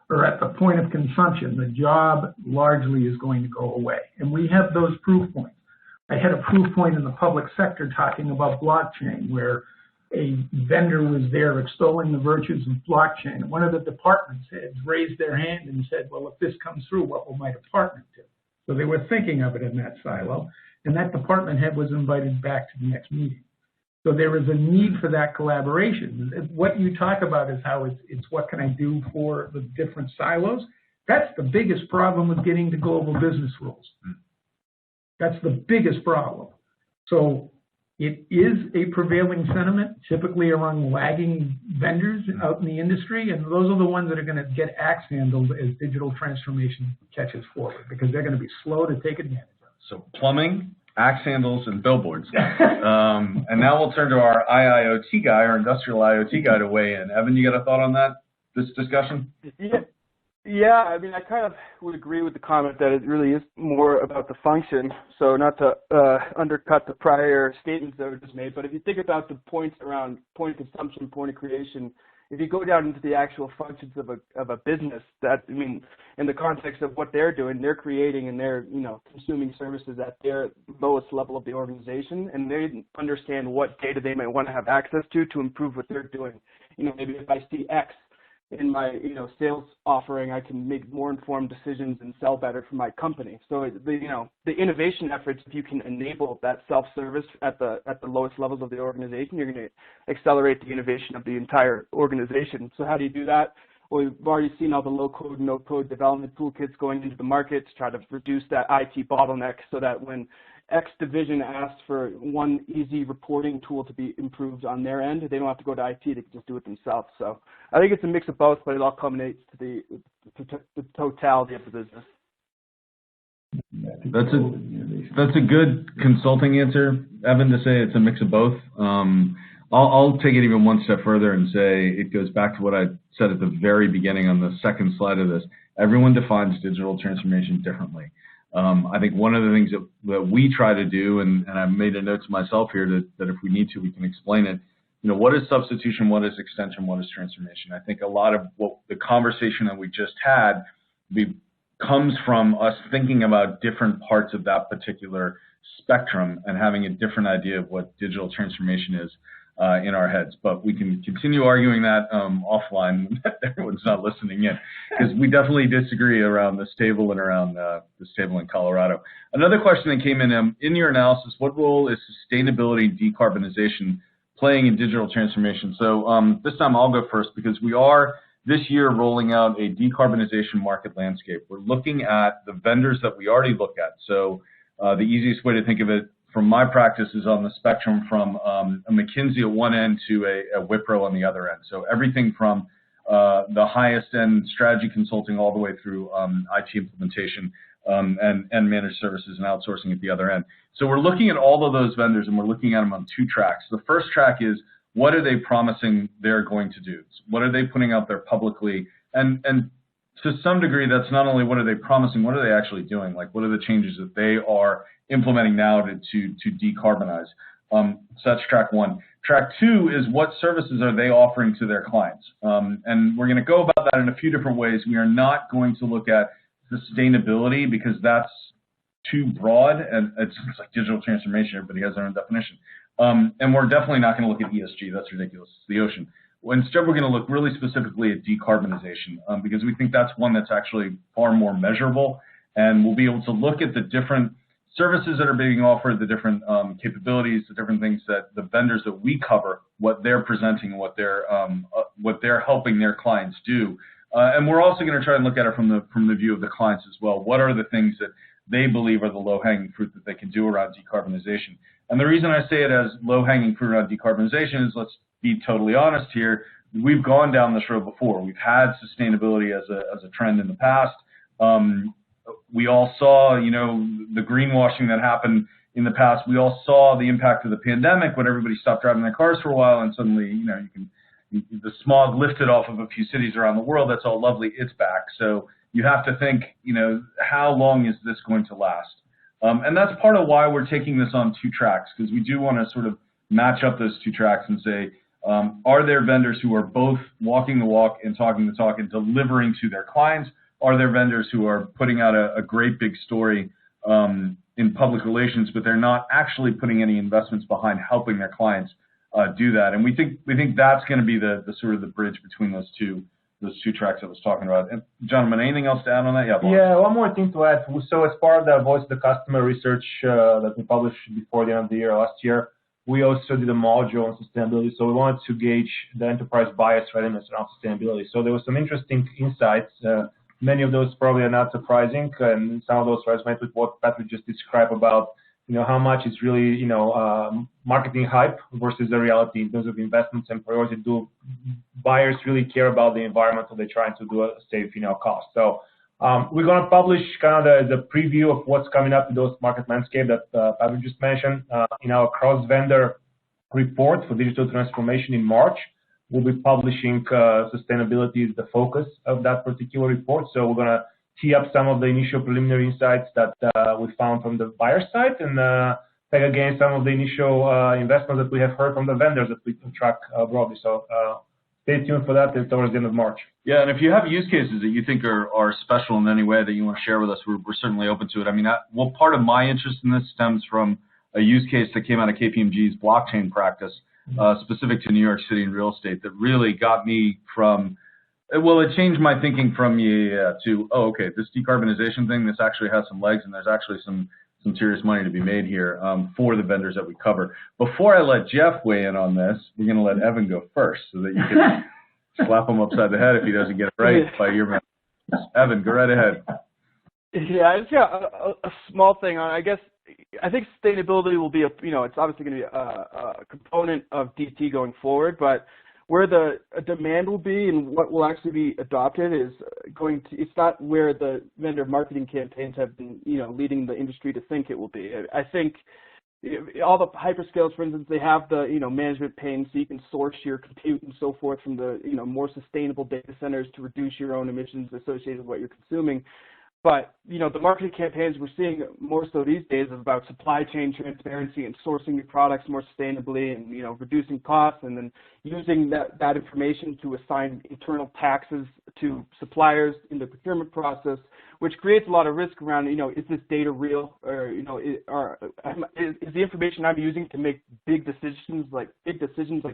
or at the point of consumption, the job largely is going to go away. And we have those proof points. I had a proof point in the public sector talking about blockchain, where a vendor was there extolling the virtues of blockchain. One of the department heads raised their hand and said, well, if this comes through, what will my department do? So they were thinking of it in that silo, and that department head was invited back to the next meeting. So there is a need for that collaboration. What you talk about is how it's what can I do for the different silos. That's the biggest problem with getting to global business rules. That's the biggest problem. So it is a prevailing sentiment, typically among lagging vendors out in the industry, and those are the ones that are going to get axe handled as digital transformation catches forward, because they're going to be slow to take advantage of. So plumbing, axe handles, and billboards. And now we'll turn to our IIoT guy, our industrial IoT guy, to weigh in. Evan, you got a thought on this discussion? Yeah, I mean, I kind of would agree with the comment that it really is more about the function. So not to undercut the prior statements that were just made, but if you think about the points around point of consumption, point of creation, if you go down into the actual functions of a business, that, I mean, in the context of what they're doing, they're creating and they're, consuming services at their lowest level of the organization, and they understand what data they might want to have access to improve what they're doing. Maybe if I see X in my, sales offering, I can make more informed decisions and sell better for my company. So the innovation efforts, if you can enable that self-service at the lowest levels of the organization, you're going to accelerate the innovation of the entire organization. So how do you do that? Well, we've already seen all the low-code, no-code development toolkits going into the market to try to reduce that IT bottleneck, so that when X division asks for one easy reporting tool to be improved on their end, they don't have to go to IT, they can just do it themselves. So I think it's a mix of both, but it all culminates to the totality of the business. That's a good consulting answer, Evan, to say it's a mix of both. I'll take it even one step further and say it goes back to what I said at the very beginning on the second slide of this. Everyone defines digital transformation differently. I think one of the things that we try to do, and I've made a note to myself here that if we need to, we can explain it. What is substitution? What is extension? What is transformation? I think a lot of what the conversation that we just had comes from us thinking about different parts of that particular spectrum and having a different idea of what digital transformation is in our heads. But we can continue arguing that offline. Everyone's not listening in, because we definitely disagree around this table and around this table in Colorado. Another question that came in your analysis: what role is sustainability and decarbonization playing in digital transformation? So this time I'll go first, because we are this year rolling out a decarbonization market landscape. We're looking at the vendors that we already look at. So the easiest way to think of it from my practice is on the spectrum from a McKinsey at one end to a Wipro on the other end. So everything from the highest end strategy consulting all the way through IT implementation and managed services and outsourcing at the other end. So we're looking at all of those vendors, and we're looking at them on two tracks. The first track is, what are they promising they're going to do? What are they putting out there publicly? And to some degree, that's not only what are they promising, what are they actually doing? Like, what are the changes that they are implementing now to decarbonize? So that's track one. Track two is, what services are they offering to their clients? And we're going to go about that in a few different ways. We are not going to look at sustainability because that's too broad, and it's like digital transformation. Everybody has their own definition. And we're definitely not going to look at ESG. That's ridiculous. It's the ocean. Instead, we're going to look really specifically at decarbonization because we think that's one that's actually far more measurable, and we'll be able to look at the different services that are being offered, the different capabilities, the different things that the vendors that we cover, what they're presenting, what they're helping their clients do. And we're also going to try and look at it from the view of the clients as well. What are the things that they believe are the low-hanging fruit that they can do around decarbonization? And the reason I say it as low-hanging fruit around decarbonization is, let's be totally honest here, we've gone down this road before. We've had sustainability as a trend in the past. We all saw, the greenwashing that happened in the past. We all saw the impact of the pandemic when everybody stopped driving their cars for a while, and suddenly, the smog lifted off of a few cities around the world. That's all lovely. It's back. So you have to think, how long is this going to last? And that's part of why we're taking this on two tracks, because we do want to sort of match up those two tracks and say, are there vendors who are both walking the walk and talking the talk and delivering to their clients? Are there vendors who are putting out a great big story in public relations, but they're not actually putting any investments behind helping their clients do that? And we think that's going to be the sort of the bridge between those two tracks I was talking about. And gentlemen, anything else to add on that? Yeah, one more thing to add. So as part of the Voice of the Customer research that we published before the end of the year, last year, we also did a module on sustainability. So we wanted to gauge the enterprise buyer's readiness around sustainability. So there were some interesting insights. Many of those probably are not surprising, and some of those resonate with what Patrick just described about, how much is really, marketing hype versus the reality in terms of investments and priority. Do buyers really care about the environment, or they're trying to do a save, cost? So we're going to publish kind of the preview of what's coming up in those market landscape that Patrick just mentioned in our cross-vendor report for digital transformation in March. We'll be publishing sustainability is the focus of that particular report. So we're going to tee up some of the initial preliminary insights that we found from the buyer side and take again some of the initial investments that we have heard from the vendors that we can track broadly. So stay tuned for that towards the end of March. Yeah, and if you have use cases that you think are special in any way that you want to share with us, we're certainly open to it. I mean, part of my interest in this stems from a use case that came out of KPMG's blockchain practice, specific to New York City and real estate, that really got me from, it changed my thinking from to, okay, this decarbonization thing, this actually has some legs, and there's actually some serious money to be made here for the vendors that we cover. Before I let Geoff weigh in on this, we're going to let Evan go first so that you can slap him upside the head if he doesn't get it right by your mouth. Evan, go right ahead. Yeah, I just got a small thing on, I think sustainability will be it's obviously going to be a component of DT going forward, but where the demand will be and what will actually be adopted is it's not where the vendor marketing campaigns have been, leading the industry to think it will be. I think all the hyperscales, for instance, they have the, management pane so you can source your compute and so forth from the, more sustainable data centers to reduce your own emissions associated with what you're consuming. But, the marketing campaigns we're seeing more so these days is about supply chain transparency and sourcing your products more sustainably and, reducing costs and then using that information to assign internal taxes to suppliers in the procurement process, which creates a lot of risk around, is this data real, or, is the information I'm using to make big decisions like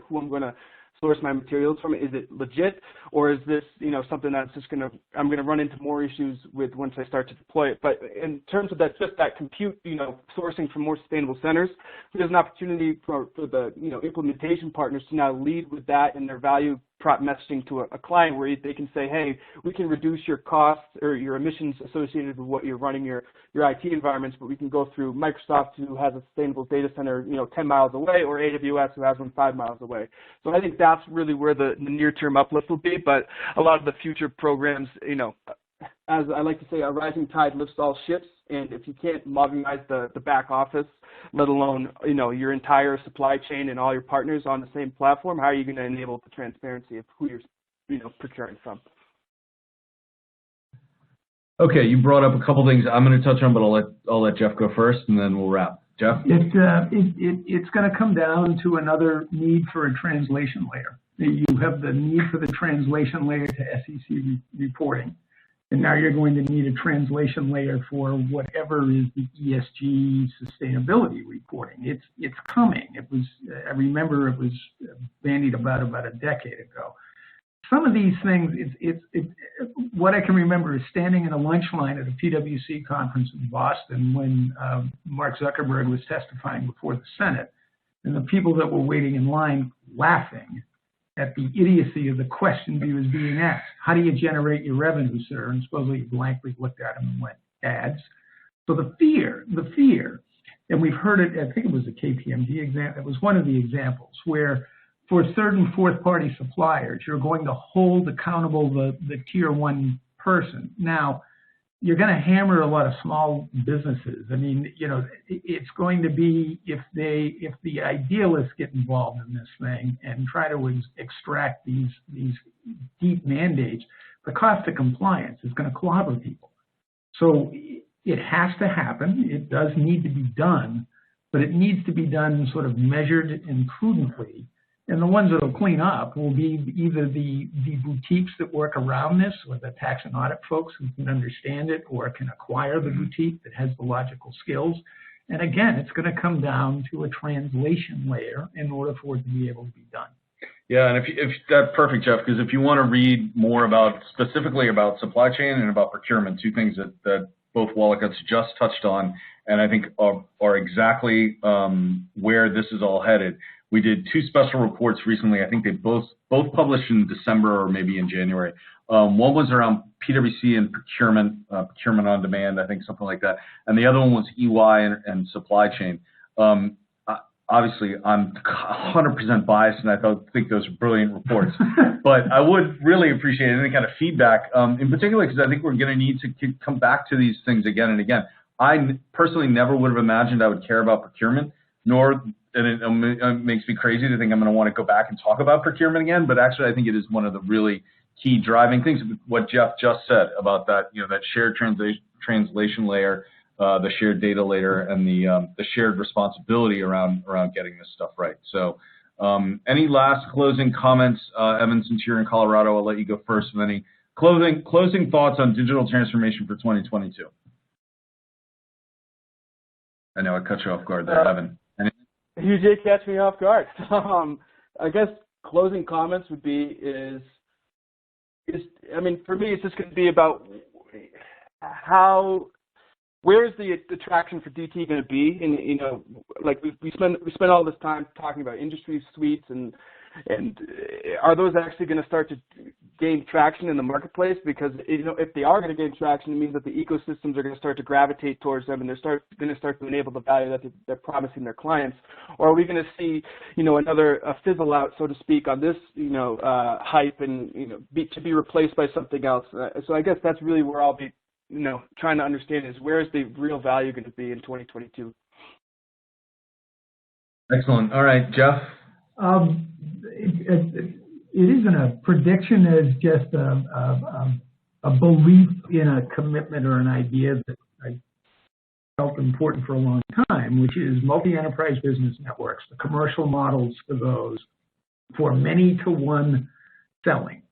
who I'm going to source my materials from, is it legit, or is this, something that's just I'm going to run into more issues with once I start to deploy it? But in terms of that compute, sourcing from more sustainable centers, there's an opportunity for the, implementation partners to now lead with that in their value prop messaging to a client where they can say, hey, we can reduce your costs or your emissions associated with what you're running your IT environments, but we can go through Microsoft, who has a sustainable data center, 10 miles away, or AWS, who has one 5 miles away. So I think that's really where the near-term uplift will be, but a lot of the future programs, as I like to say, a rising tide lifts all ships, and if you can't modernize the back office, let alone, your entire supply chain and all your partners on the same platform, how are you going to enable the transparency of who you're, procuring from? Okay, you brought up a couple things I'm going to touch on, but I'll let Geoff go first, and then we'll wrap. Geoff? It's going to come down to another need for a translation layer. You have the need for the translation layer to SEC reporting. And now you're going to need a translation layer for whatever is the ESG sustainability reporting. It's coming. I remember it was bandied about a decade ago. Some of these things, what I can remember is standing in a lunch line at a PwC conference in Boston when Mark Zuckerberg was testifying before the Senate, and the people that were waiting in line laughing at the idiocy of the questions he was being asked. How do you generate your revenue, sir? And supposedly he blankly looked at him and went, ads. So the fear, and we've heard it, I think it was a KPMG example, it was one of the examples where for certain fourth-party suppliers, you're going to hold accountable the tier one person. Now, you're going to hammer a lot of small businesses. I mean, it's going to be if the idealists get involved in this thing and try to extract these deep mandates, the cost of compliance is going to clobber people. So it has to happen. It does need to be done, but it needs to be done sort of measured and prudently. And the ones that will clean up will be either the boutiques that work around this, or the tax and audit folks who can understand it or can acquire the boutique that has the logical skills. And again, it's going to come down to a translation layer in order for it to be able to be done. Yeah, and if that's perfect, Geoff, because if you want to read more specifically about supply chain and about procurement, two things that both Woollacott's just touched on, and I think are exactly where this is all headed. We did two special reports recently. I think they both published in December or maybe in January. One was around PwC and procurement on demand, I think something like that. And the other one was EY and supply chain. Obviously, I'm 100% biased, and I think those are brilliant reports. But I would really appreciate any kind of feedback, in particular, because I think we're going to need to come back to these things again and again. I personally never would have imagined I would care about procurement, and it makes me crazy to think I'm going to want to go back and talk about procurement again. But actually, I think it is one of the really key driving things. What Geoff just said about that, that shared translation layer, the shared data layer, and the shared responsibility around getting this stuff right. So, any last closing comments, Evan? Since you're in Colorado, I'll let you go first. With any closing thoughts on digital transformation for 2022? I know I cut you off guard there, Evan. You did catch me off guard. I guess closing comments would be I mean, for me, it's just going to be about where is the traction for DT going to be? And like we spend all this time talking about industry suites, and are those actually going to start to gain traction in the marketplace? Because if they are going to gain traction, it means that the ecosystems are going to start to gravitate towards them, and they're going to start to enable the value that they're promising their clients. Or are we going to see another fizzle out, so to speak, on this hype and to be replaced by something else? So I guess that's really where I'll be trying to understand is where is the real value going to be in 2022? Excellent. All right, Geoff. It isn't a prediction, it's just a belief in a commitment or an idea that I felt important for a long time, which is multi-enterprise business networks, the commercial models for those, for many-to-one selling.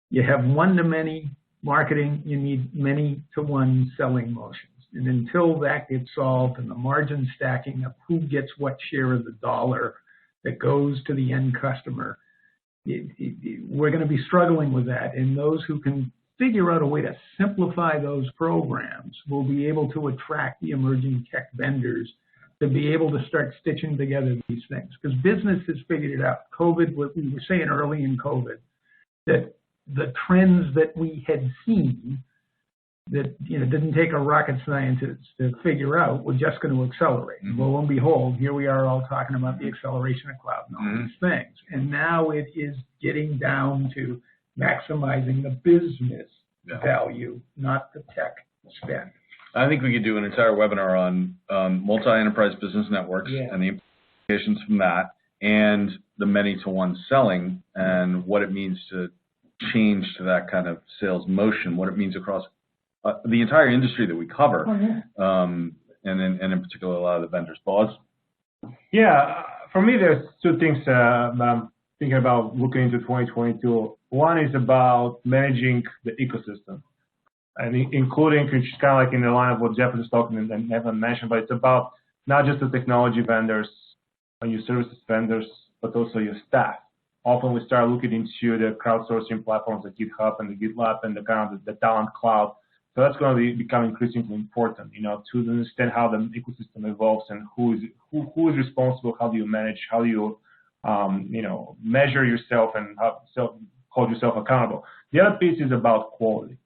You have one-to-many marketing, you need many-to-one selling motions. And until that gets solved and the margin stacking of who gets what share of the dollar that goes to the end customer, we're going to be struggling with that. And those who can figure out a way to simplify those programs will be able to attract the emerging tech vendors to be able to start stitching together these things. Because business has figured it out. COVID, what we were saying early in COVID, that the trends that we had seen that didn't take a rocket scientist to figure out, we're just going to accelerate. Mm-hmm. Lo and behold, here we are all talking about the acceleration of cloud and all these things. And now it is getting down to maximizing the business value, not the tech spend. I think we could do an entire webinar on multi-enterprise business networks and the implications from that, and the many-to-one selling and what it means to change to that kind of sales motion, what it means across the entire industry that we cover, and in particular a lot of the vendors. Boz? Yeah, for me there's two things I'm thinking about looking into 2022. One is about managing the ecosystem. and including, which is kind of like in the line of what Geoff was talking and Evan mentioned, but it's about not just the technology vendors and your services vendors, but also your staff. Often we start looking into the crowdsourcing platforms like GitHub and the GitLab and the kind of the talent cloud. So that's going to become increasingly important, to understand how the ecosystem evolves and who is responsible, how do you manage, how do you, measure yourself and hold yourself accountable. The other piece is about quality.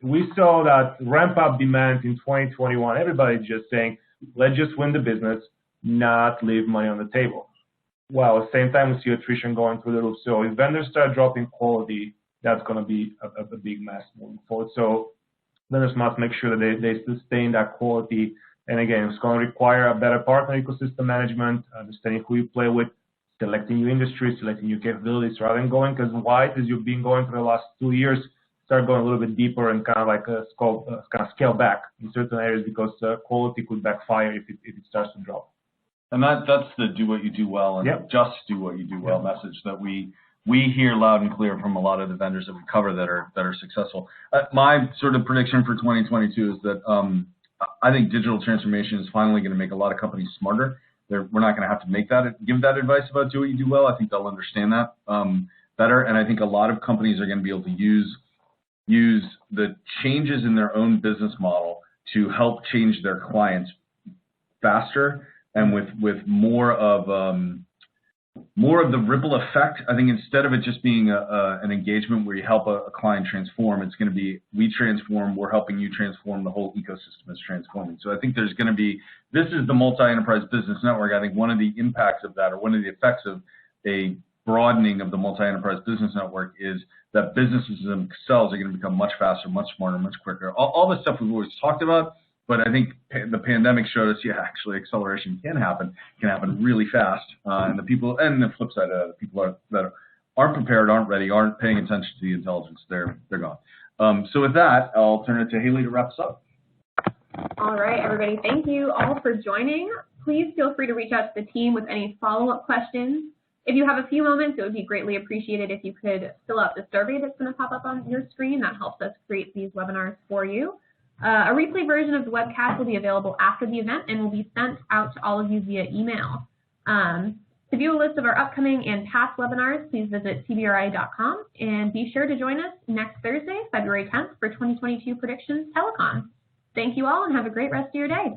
We saw that ramp up demand in 2021. Everybody's just saying, let's just win the business, not leave money on the table. Well, at the same time, we see attrition going through the roof. So if vendors start dropping quality, that's going to be a big mess moving forward. So vendors must make sure that they sustain that quality. And again, it's going to require a better partner ecosystem management, understanding who you play with, selecting new industries, selecting new capabilities, rather than going as wide as you've been going for the last 2 years. Start going a little bit deeper and kind of like scale back in certain areas because quality could backfire if it starts to drop. And that's the do what you do well and just do what you do well message that we hear loud and clear from a lot of the vendors that we cover that are successful. My sort of prediction for 2022 is that I think digital transformation is finally going to make a lot of companies smarter. We're not going to have to give that advice about do what you do well. I think they'll understand that better, and I think a lot of companies are going to be able to use the changes in their own business model to help change their clients faster and with more of the ripple effect. I think instead of it just being an engagement where you help a client transform, it's going to be we transform, we're helping you transform, the whole ecosystem is transforming. So I think there's going to be, this is the multi-enterprise business network. I think one of the impacts of that, or one of the effects of a broadening of the multi-enterprise business network, is that businesses themselves are going to become much faster, much smarter, much quicker. All the stuff we've always talked about. But I think the pandemic showed us, actually acceleration can happen really fast. And the flip side of that, the people that aren't prepared, aren't ready, aren't paying attention to the intelligence, they're gone. So with that, I'll turn it to Haley to wrap us up. All right, everybody, thank you all for joining. Please feel free to reach out to the team with any follow-up questions. If you have a few moments, it would be greatly appreciated if you could fill out the survey that's going to pop up on your screen. That helps us create these webinars for you. A replay version of the webcast will be available after the event and will be sent out to all of you via email. To view a list of our upcoming and past webinars, please visit tbri.com and be sure to join us next Thursday, February 10th for 2022 Predictions Telecon. Thank you all and have a great rest of your day.